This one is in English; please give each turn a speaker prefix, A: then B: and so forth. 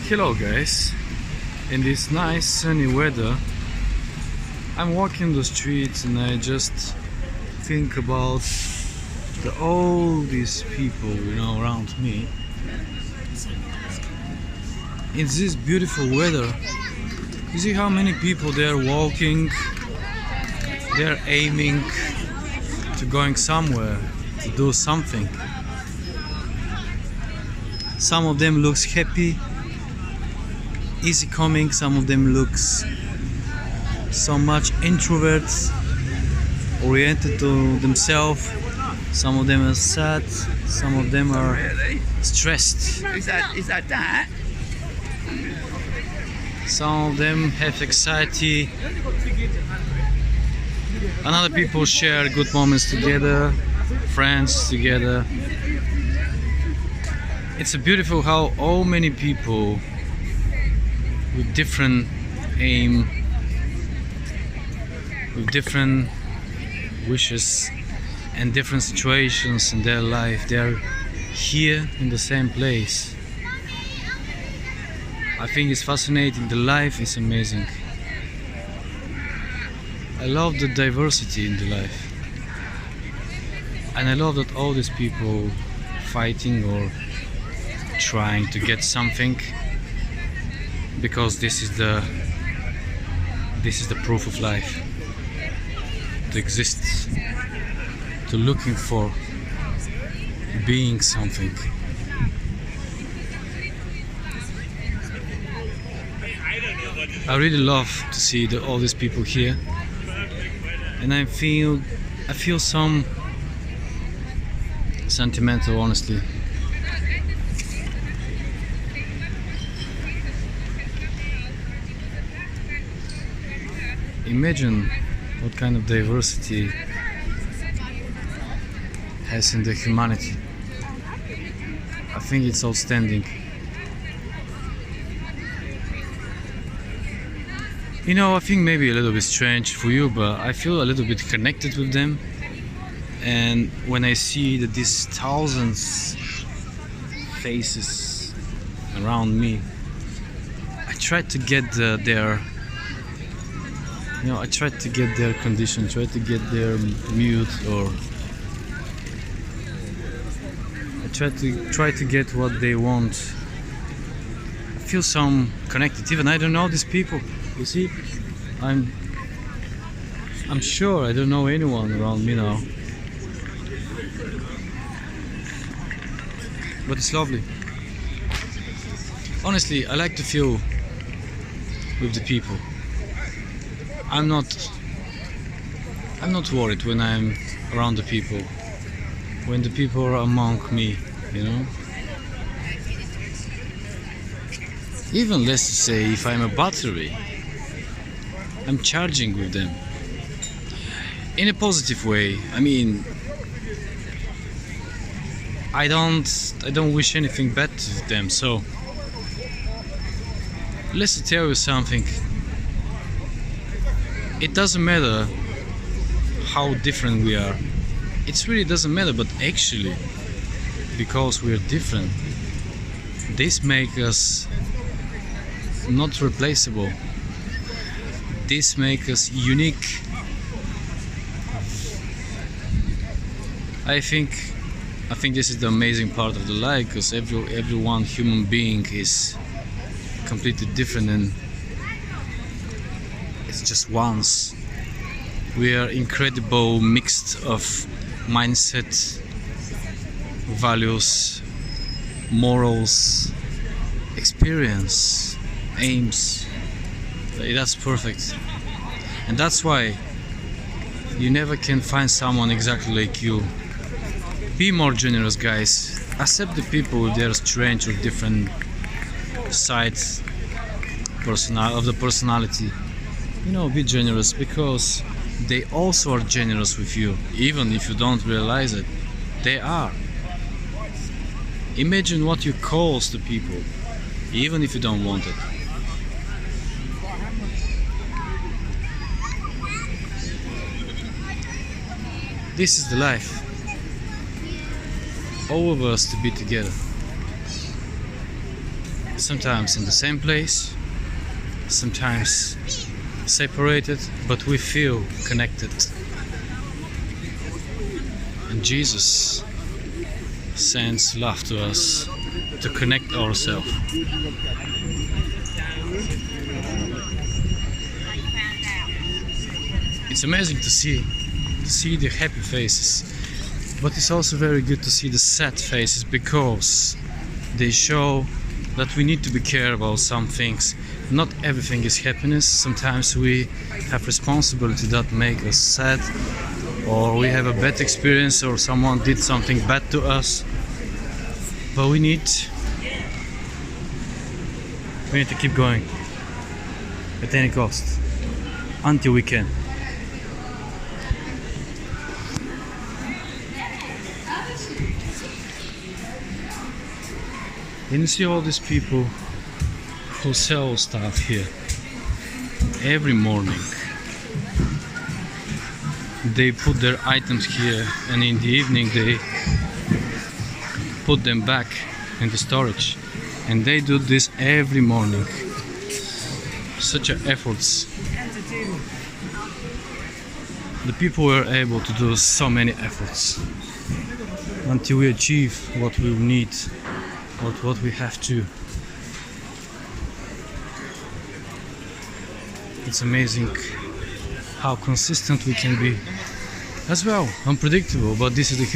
A: Hello guys, in this nice sunny weather I'm walking the streets and I just think about all these people around me. In this beautiful weather, you see how many people they are walking, they're aiming to going somewhere, to do something. Some of them looks happy, easy coming, some of them looks so much introverts, oriented to themselves, some of them are sad, some of them are stressed.
B: Is that?
A: Some of them have anxiety, and other people share good moments together, friends together. It's a beautiful how all many people with different aim, with different wishes and different situations in their life, they are here in the same place. I think it's fascinating. The life is amazing. I love the diversity in the life, and I love that all these people fighting or trying to get something, because this is the proof of life, to exist, to looking for being something. I really love to see all these people here, and I feel some sentimental, honestly. Imagine what kind of diversity has in the humanity. I think it's outstanding. I think maybe a little bit strange for you, but I feel a little bit connected with them. And when I see that these thousands faces around me, I try to get their I try to get their condition, try to get their mood, or I try to get what they want. I feel some connected. Even I don't know these people. You see, I'm sure I don't know anyone around me now, but it's lovely. Honestly, I like to feel with the people. I'm not worried when I'm around the people, when the people are among me, Even let's say if I'm a battery, I'm charging with them in a positive way. I mean, I don't wish anything bad to them. So let's tell you something. It doesn't matter how different we are. It really doesn't matter, but actually, because we are different, this makes us not replaceable. This makes us unique. I think this is the amazing part of the life, because every one human being is completely different, and it's just once. We are incredible mix of mindset, values, morals, experience, aims. That's perfect. And that's why you never can find someone exactly like you. Be more generous, guys. Accept the people with their strange or different sides of the personality. Be generous, because they also are generous with you, even if you don't realize it. They are. Imagine what you cause to people, even if you don't want it. This is the life. All of us to be together. sometimes in the same place, sometimes separated, but we feel connected. And Jesus sends love to us to connect ourselves. It's amazing to see the happy faces, but it's also very good to see the sad faces, because they show that we need to be careful about some things. Not everything is happiness. Sometimes we have responsibility that make us sad, or we have a bad experience, or someone did something bad to us. But we need to keep going at any cost until we can. And you see all these people who sell stuff here every morning. They put their items here, and in the evening they put them back in the storage, and they do this every morning. Such an efforts. The people were able to do so many efforts until we achieve what we need, what we have to. It's amazing how consistent we can be as well. Unpredictable, but this is the human